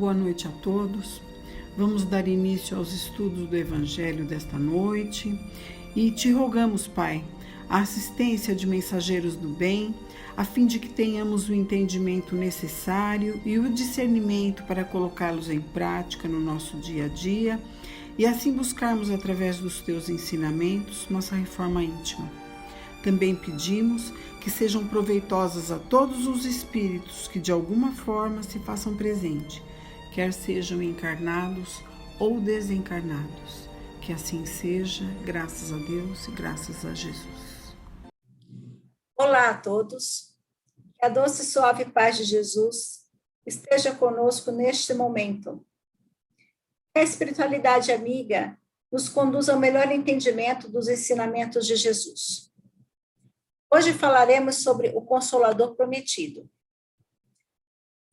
boa noite a todos. Vamos dar início aos estudos do Evangelho desta noite e te rogamos, Pai, a assistência de mensageiros do bem, a fim de que tenhamos o entendimento necessário e o discernimento para colocá-los em prática no nosso dia a dia e assim buscarmos, através dos teus ensinamentos, nossa reforma íntima. Também pedimos que sejam proveitosas a todos os espíritos que de alguma forma se façam presente, quer sejam encarnados ou desencarnados. Que assim seja, graças a Deus e graças a Jesus. Olá a todos, que a doce e suave paz de Jesus esteja conosco neste momento. Que a espiritualidade amiga nos conduz ao melhor entendimento dos ensinamentos de Jesus. Hoje falaremos sobre o Consolador Prometido.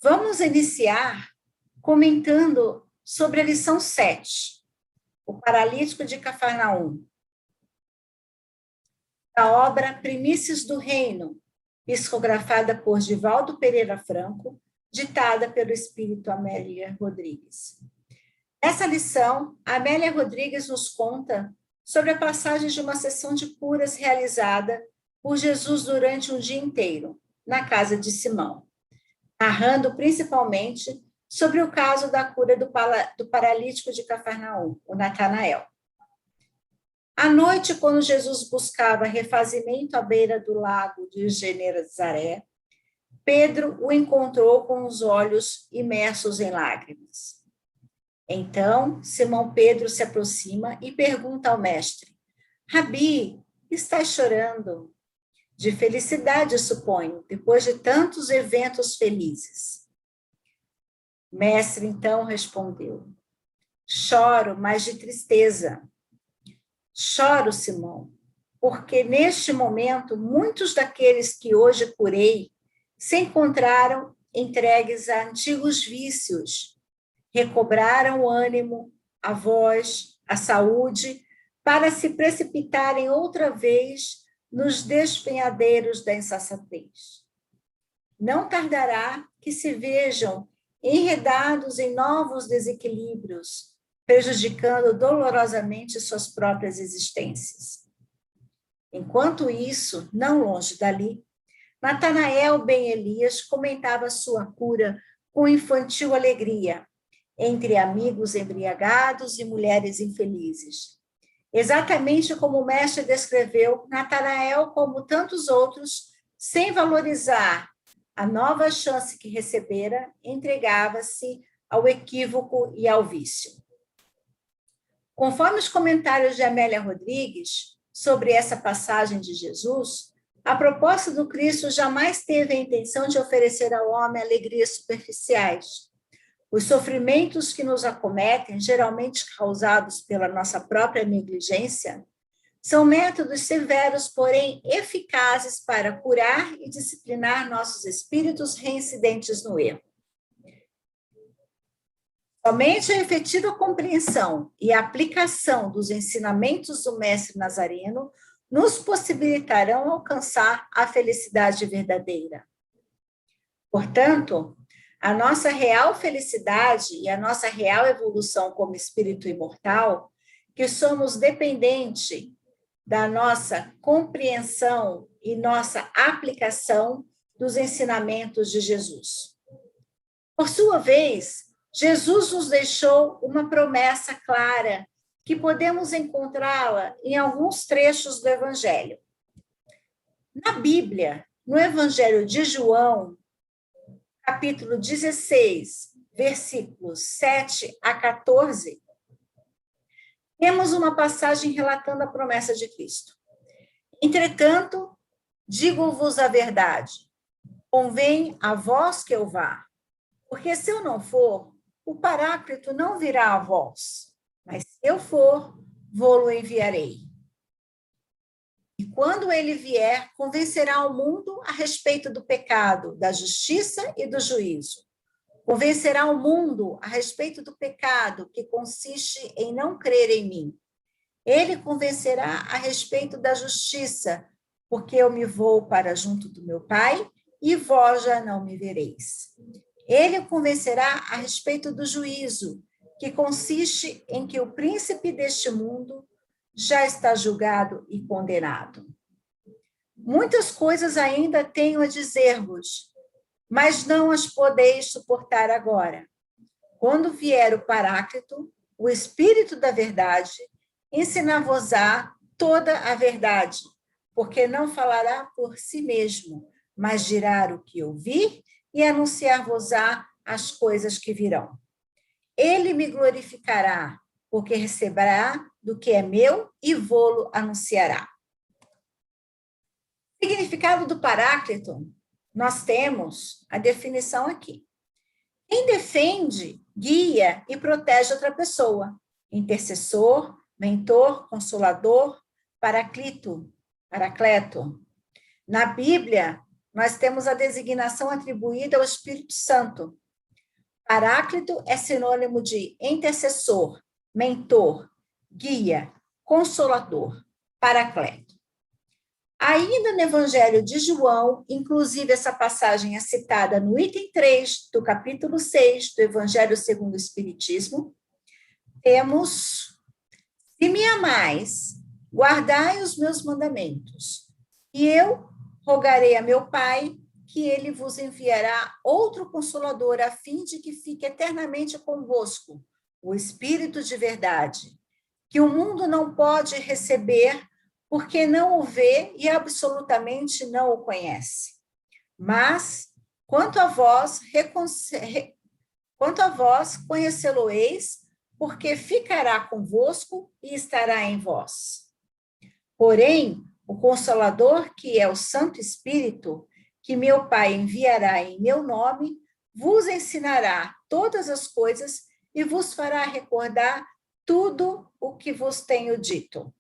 Vamos iniciar comentando sobre a lição 7, o paralítico de Cafarnaum, da obra Primícias do Reino, psicografada por Divaldo Pereira Franco, ditada pelo espírito Amélia Rodrigues. Nessa lição, a Amélia Rodrigues nos conta sobre a passagem de uma sessão de curas realizada por Jesus durante um dia inteiro, na casa de Simão, narrando principalmente sobre o caso da cura do paralítico de Cafarnaum, o Natanael. À noite, quando Jesus buscava refazimento à beira do lago de Genezaré, Pedro o encontrou com os olhos imersos em lágrimas. Então, Simão Pedro se aproxima e pergunta ao mestre: Rabi, estás chorando? De felicidade, suponho, depois de tantos eventos felizes. O mestre, então, respondeu: choro, mas de tristeza. Choro, Simão, porque neste momento muitos daqueles que hoje curei se encontraram entregues a antigos vícios, recobraram o ânimo, a voz, a saúde, para se precipitarem outra vez nos despenhadeiros da insensatez. Não tardará que se vejam enredados em novos desequilíbrios, prejudicando dolorosamente suas próprias existências. Enquanto isso, não longe dali, Natanael ben Elias comentava sua cura com infantil alegria, entre amigos embriagados e mulheres infelizes. Exatamente como o mestre descreveu, Natanael, como tantos outros, sem valorizar a nova chance que recebera, entregava-se ao equívoco e ao vício. Conforme os comentários de Amélia Rodrigues sobre essa passagem de Jesus, a proposta do Cristo jamais teve a intenção de oferecer ao homem alegrias superficiais. Os sofrimentos que nos acometem, geralmente causados pela nossa própria negligência, são métodos severos, porém eficazes para curar e disciplinar nossos espíritos reincidentes no erro. Somente a efetiva compreensão e aplicação dos ensinamentos do Mestre Nazareno nos possibilitarão alcançar a felicidade verdadeira. Portanto, a nossa real felicidade e a nossa real evolução como espírito imortal, que somos dependente da nossa compreensão e nossa aplicação dos ensinamentos de Jesus. Por sua vez, Jesus nos deixou uma promessa clara, que podemos encontrá-la em alguns trechos do Evangelho. Na Bíblia, no Evangelho de João, capítulo 16, versículos 7 a 14, temos uma passagem relatando a promessa de Cristo. Entretanto, digo-vos a verdade, convém a vós que eu vá, porque se eu não for, o Paráclito não virá a vós, mas se eu for, vou-lo enviarei. E quando ele vier, convencerá o mundo a respeito do pecado, da justiça e do juízo. Convencerá o mundo a respeito do pecado, que consiste em não crer em mim. Ele convencerá a respeito da justiça, porque eu me vou para junto do meu Pai, e vós já não me vereis. Ele o convencerá a respeito do juízo, que consiste em que o príncipe deste mundo já está julgado e condenado. Muitas coisas ainda tenho a dizer-vos, mas não as podeis suportar agora. Quando vier o Paráclito, o Espírito da verdade, ensinar-vos-á toda a verdade, porque não falará por si mesmo, mas dirá o que ouvir e anunciar-vos-á as coisas que virão. Ele me glorificará, porque receberá do que é meu e vô-lo anunciará. O significado do Paráclito, nós temos a definição aqui. Quem defende, guia e protege outra pessoa. Intercessor, mentor, consolador, paracleto. Na Bíblia, nós temos a designação atribuída ao Espírito Santo. Paráclito é sinônimo de intercessor, mentor, guia, consolador, paracleto. Ainda no Evangelho de João, inclusive essa passagem é citada no item 3 do capítulo 6 do Evangelho segundo o Espiritismo, temos: se me amais, guardai os meus mandamentos, e eu rogarei a meu Pai que ele vos enviará outro Consolador, a fim de que fique eternamente convosco, o Espírito de verdade, que o mundo não pode receber, porque não o vê e absolutamente não o conhece. Mas, quanto a vós, conhecê-lo-eis, porque ficará convosco e estará em vós. Porém, o Consolador, que é o Santo Espírito, que meu Pai enviará em meu nome, vos ensinará todas as coisas e vos fará recordar tudo o que vos tenho dito.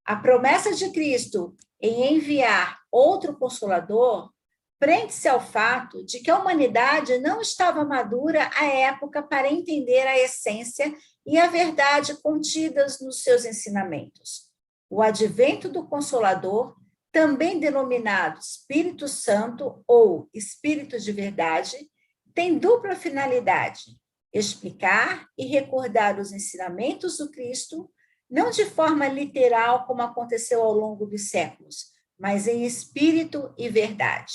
A promessa de Cristo em enviar outro Consolador prende-se ao fato de que a humanidade não estava madura à época para entender a essência e a verdade contidas nos seus ensinamentos. O advento do Consolador, também denominado Espírito Santo ou Espírito de Verdade, tem dupla finalidade: explicar e recordar os ensinamentos do Cristo, não de forma literal, como aconteceu ao longo dos séculos, mas em espírito e verdade.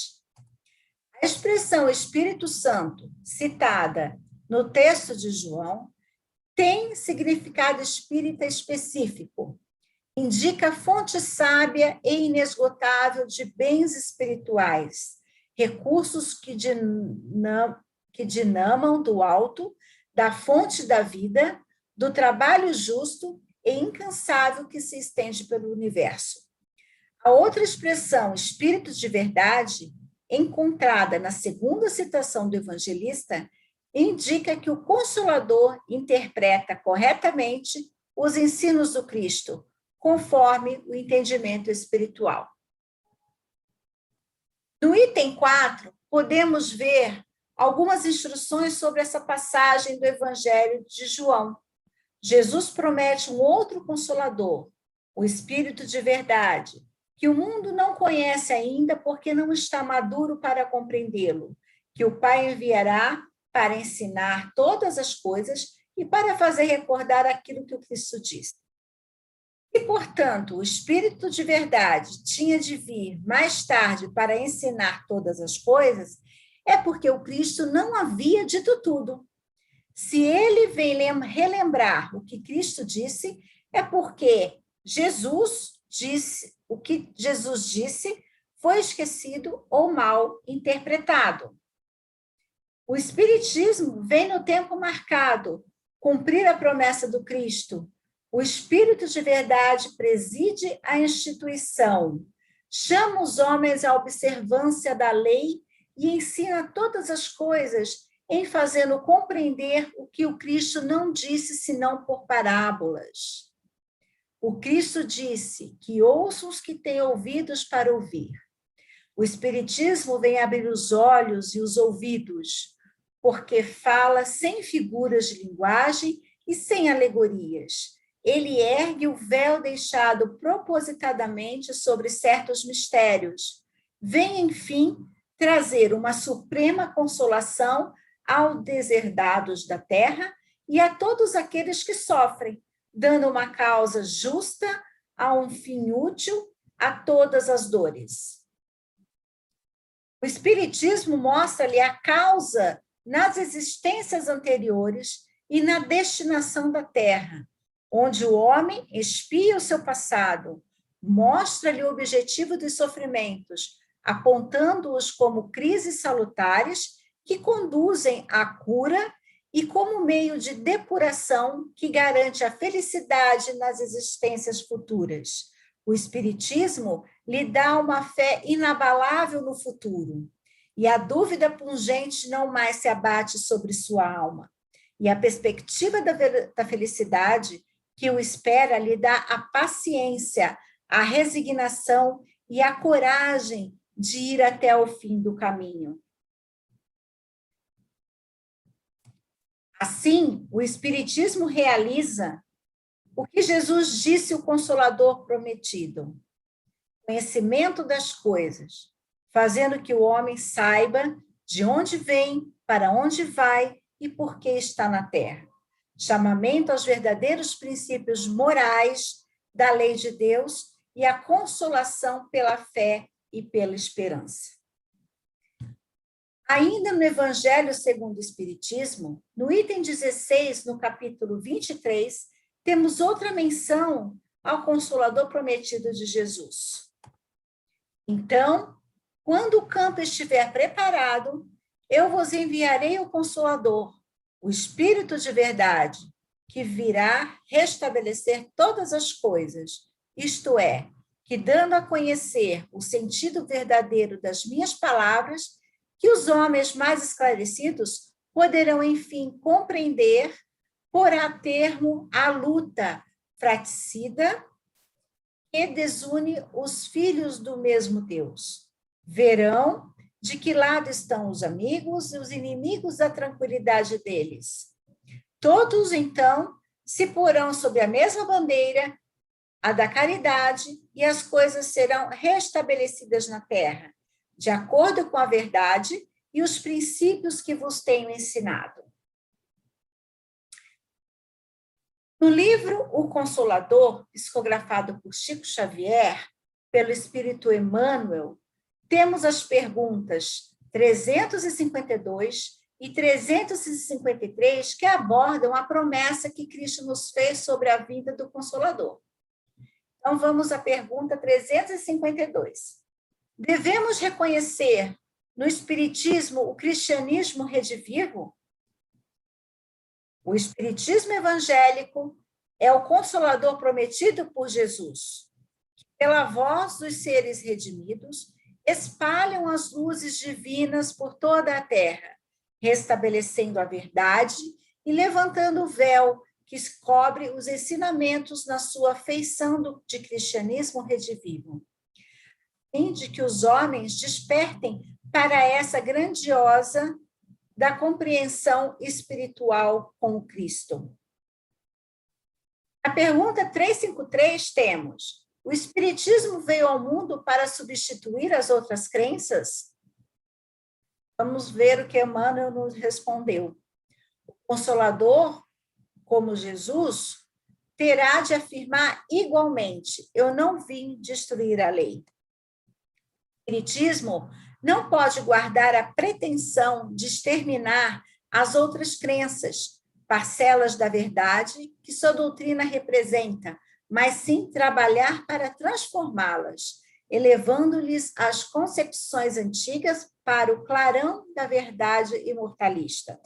A expressão Espírito Santo, citada no texto de João, tem significado espírita específico. Indica fonte sábia e inesgotável de bens espirituais, recursos que dinamam do alto, da fonte da vida, do trabalho justo e incansável que se estende pelo universo. A outra expressão, Espírito de Verdade, encontrada na segunda citação do evangelista, indica que o Consolador interpreta corretamente os ensinos do Cristo, conforme o entendimento espiritual. No item 4, podemos ver algumas instruções sobre essa passagem do Evangelho de João. Jesus promete um outro Consolador, o Espírito de Verdade, que o mundo não conhece ainda porque não está maduro para compreendê-lo, que o Pai enviará para ensinar todas as coisas e para fazer recordar aquilo que o Cristo disse. E, portanto, o Espírito de Verdade tinha de vir mais tarde para ensinar todas as coisas, é porque o Cristo não havia dito tudo. Se ele vem relembrar o que Cristo disse, é porque o que Jesus disse foi esquecido ou mal interpretado. O Espiritismo vem no tempo marcado, cumprir a promessa do Cristo. O Espírito de Verdade preside a instituição, chama os homens à observância da lei e ensina todas as coisas, em fazendo compreender o que o Cristo não disse senão por parábolas. O Cristo disse que ouçam os que têm ouvidos para ouvir. O Espiritismo vem abrir os olhos e os ouvidos, porque fala sem figuras de linguagem e sem alegorias. Ele ergue o véu deixado propositadamente sobre certos mistérios. Vem, enfim, trazer uma suprema consolação aos deserdados da terra e a todos aqueles que sofrem, dando uma causa justa a um fim útil a todas as dores. O Espiritismo mostra-lhe a causa nas existências anteriores e na destinação da Terra, onde o homem expia o seu passado, mostra-lhe o objetivo dos sofrimentos, apontando-os como crises salutares que conduzem à cura e como meio de depuração que garante a felicidade nas existências futuras. O Espiritismo lhe dá uma fé inabalável no futuro, e a dúvida pungente não mais se abate sobre sua alma. E a perspectiva da felicidade que o espera lhe dá a paciência, a resignação e a coragem de ir até o fim do caminho. Assim, o Espiritismo realiza o que Jesus disse o Consolador prometido: conhecimento das coisas, fazendo que o homem saiba de onde vem, para onde vai e por que está na terra. Chamamento aos verdadeiros princípios morais da lei de Deus e a consolação pela fé e pela esperança. Ainda no Evangelho segundo o Espiritismo, no item 16, no capítulo 23, temos outra menção ao Consolador prometido de Jesus. Então, quando o campo estiver preparado, eu vos enviarei o Consolador, o Espírito de verdade, que virá restabelecer todas as coisas, isto é, que dando a conhecer o sentido verdadeiro das minhas palavras, que os homens mais esclarecidos poderão, enfim, compreender, porá termo à luta fratricida que desune os filhos do mesmo Deus. Verão de que lado estão os amigos e os inimigos da tranquilidade deles. Todos, então, se porão sob a mesma bandeira, a da caridade, e as coisas serão restabelecidas na terra, de acordo com a verdade e os princípios que vos tenho ensinado. No livro O Consolador, psicografado por Chico Xavier, pelo Espírito Emmanuel, temos as perguntas 352 e 353 que abordam a promessa que Cristo nos fez sobre a vinda do Consolador. Então, vamos à pergunta 352. Devemos reconhecer no Espiritismo o cristianismo redivivo? O Espiritismo evangélico é o Consolador prometido por Jesus, que, pela voz dos seres redimidos, espalham as luzes divinas por toda a terra, restabelecendo a verdade e levantando o véu que cobre os ensinamentos na sua feição de cristianismo redivivo, fim de que os homens despertem para essa grandiosa da compreensão espiritual com o Cristo. Na pergunta 353 temos: o Espiritismo veio ao mundo para substituir as outras crenças? Vamos ver o que Emmanuel nos respondeu. O Consolador, como Jesus, terá de afirmar igualmente: eu não vim destruir a lei. O Espiritismo não pode guardar a pretensão de exterminar as outras crenças, parcelas da verdade que sua doutrina representa, mas sim trabalhar para transformá-las, elevando-lhes as concepções antigas para o clarão da verdade imortalista.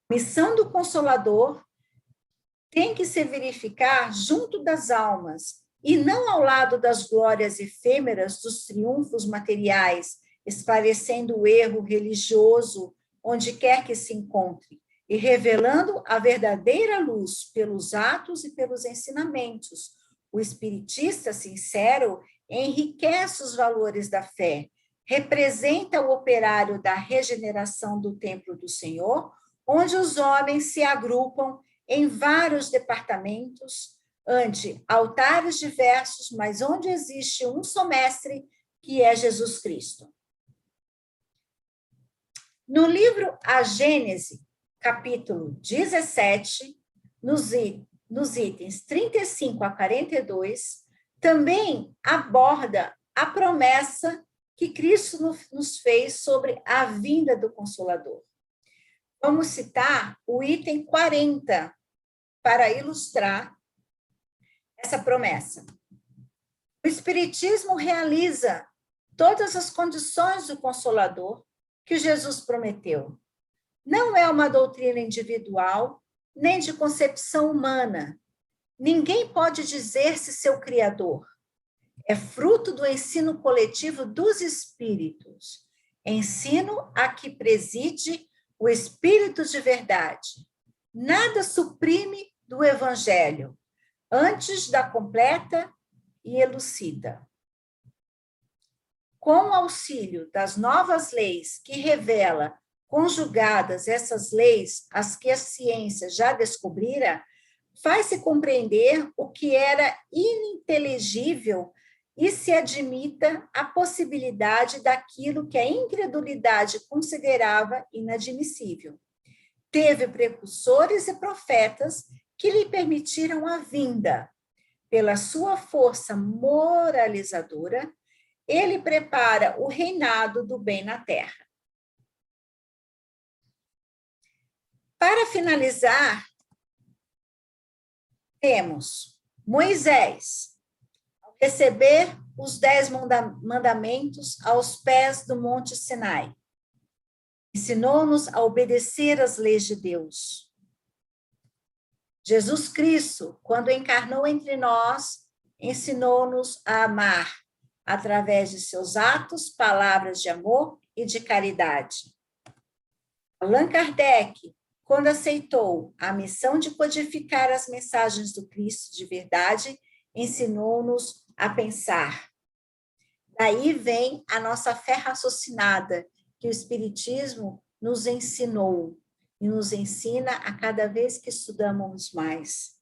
A missão do Consolador tem que se verificar junto das almas, e não ao lado das glórias efêmeras dos triunfos materiais, esclarecendo o erro religioso onde quer que se encontre, e revelando a verdadeira luz pelos atos e pelos ensinamentos. O espiritista sincero enriquece os valores da fé, representa o operário da regeneração do templo do Senhor, onde os homens se agrupam em vários departamentos, ante altares diversos, mas onde existe um só mestre, que é Jesus Cristo. No livro A Gênese, capítulo 17, nos itens 35 a 42, também aborda a promessa que Cristo nos fez sobre a vinda do Consolador. Vamos citar o item 40 para ilustrar essa promessa. O Espiritismo realiza todas as condições do Consolador que Jesus prometeu. Não é uma doutrina individual, nem de concepção humana. Ninguém pode dizer-se seu criador. É fruto do ensino coletivo dos espíritos, ensino a que preside o Espírito de verdade. Nada suprime do Evangelho, antes da completa e elucida. Com o auxílio das novas leis que revela, conjugadas essas leis, as que a ciência já descobrira, faz-se compreender o que era ininteligível e se admita a possibilidade daquilo que a incredulidade considerava inadmissível. Teve precursores e profetas que lhe permitiram a vinda. Pela sua força moralizadora, ele prepara o reinado do bem na terra. Para finalizar, temos Moisés, ao receber os 10 mandamentos aos pés do Monte Sinai. Ensinou-nos a obedecer às leis de Deus. Jesus Cristo, quando encarnou entre nós, ensinou-nos a amar, através de seus atos, palavras de amor e de caridade. Allan Kardec, quando aceitou a missão de codificar as mensagens do Cristo de verdade, ensinou-nos a pensar. Daí vem a nossa fé raciocinada, que o Espiritismo nos ensinou e nos ensina a cada vez que estudamos mais.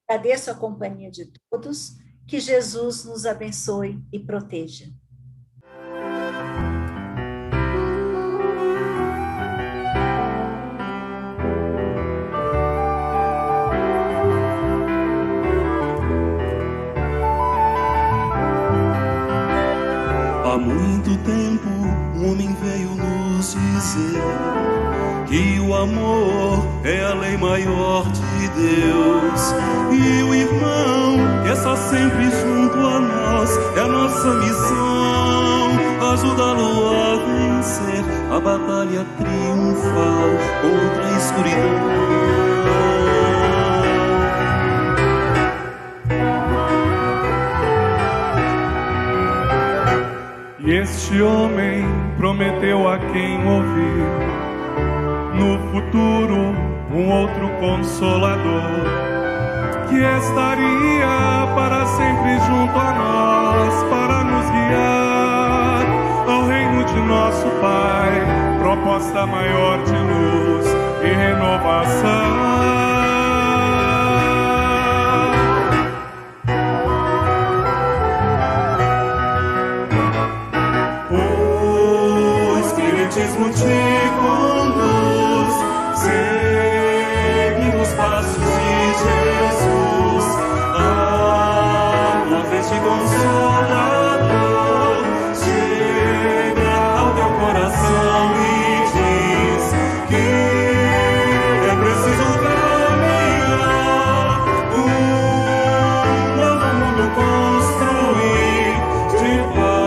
Agradeço a companhia de todos, que Jesus nos abençoe e proteja. Há muito tempo, um homem veio nos dizer que o amor é a lei maior de Deus. E o irmão que está sempre junto a nós, é a nossa missão, ajudá-lo a vencer a batalha triunfal contra a escuridão. E este homem prometeu a quem ouvir no futuro um outro consolador, que estaria para sempre junto a nós, para nos guiar ao reino de nosso Pai, proposta maior de luz e renovação. Te conduz, segue os passos de Jesus, através de Consolador, chega ao teu coração e diz que é preciso caminhar, um novo mundo construir de paz.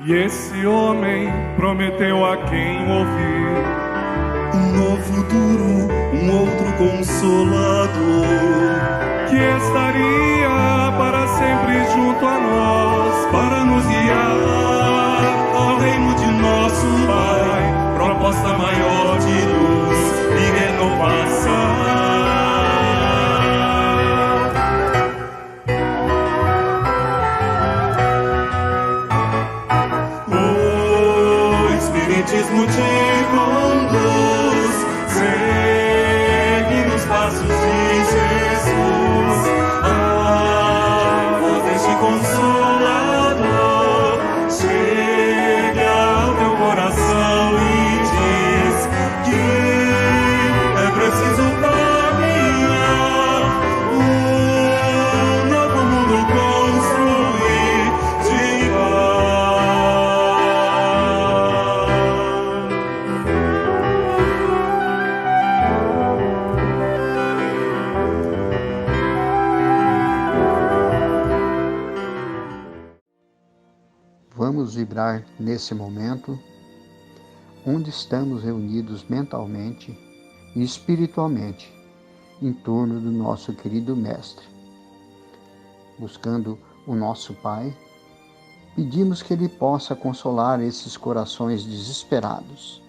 E esse homem prometeu a quem ouvir um novo futuro, um outro consolador, que estaria para sempre junto a nós, para nos guiar ao reino de nosso Pai, proposta maior de luz e renovação. O Espiritismo te conduz, segue nos passos de Jesus. A voz deste Consolador chega ao teu coração e diz que é preciso caminhar, um novo mundo construir de paz. Vamos vibrar nesse momento, onde estamos reunidos mentalmente e espiritualmente em torno do nosso querido Mestre. Buscando o nosso Pai, pedimos que Ele possa consolar esses corações desesperados,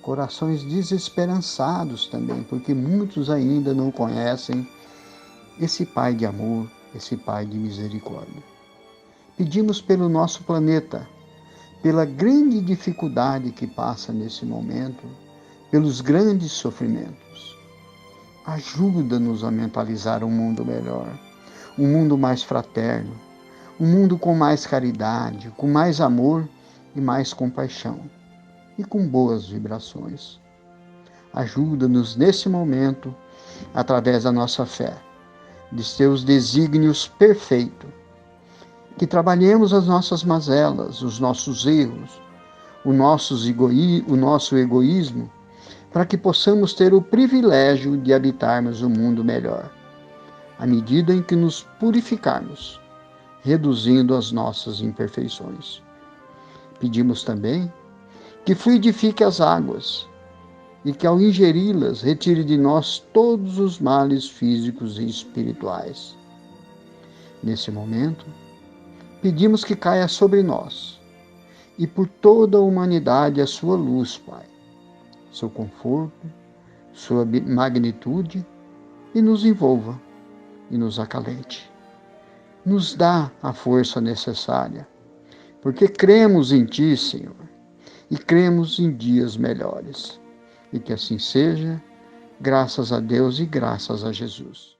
corações desesperançados também, porque muitos ainda não conhecem esse Pai de amor, esse Pai de misericórdia. Pedimos pelo nosso planeta, pela grande dificuldade que passa nesse momento, pelos grandes sofrimentos. Ajuda-nos a mentalizar um mundo melhor, um mundo mais fraterno, um mundo com mais caridade, com mais amor e mais compaixão, e com boas vibrações. Ajuda-nos nesse momento, através da nossa fé, de teus desígnios perfeitos, que trabalhemos as nossas mazelas, os nossos erros, o nosso egoísmo, para que possamos ter o privilégio de habitarmos um mundo melhor, à medida em que nos purificarmos, reduzindo as nossas imperfeições. Pedimos também que fluidifique as águas e que, ao ingeri-las, retire de nós todos os males físicos e espirituais. Nesse momento, pedimos que caia sobre nós e por toda a humanidade a sua luz, Pai, seu conforto, sua magnitude, e nos envolva e nos acalente. Nos dá a força necessária, porque cremos em Ti, Senhor, e cremos em dias melhores. E que assim seja, graças a Deus e graças a Jesus.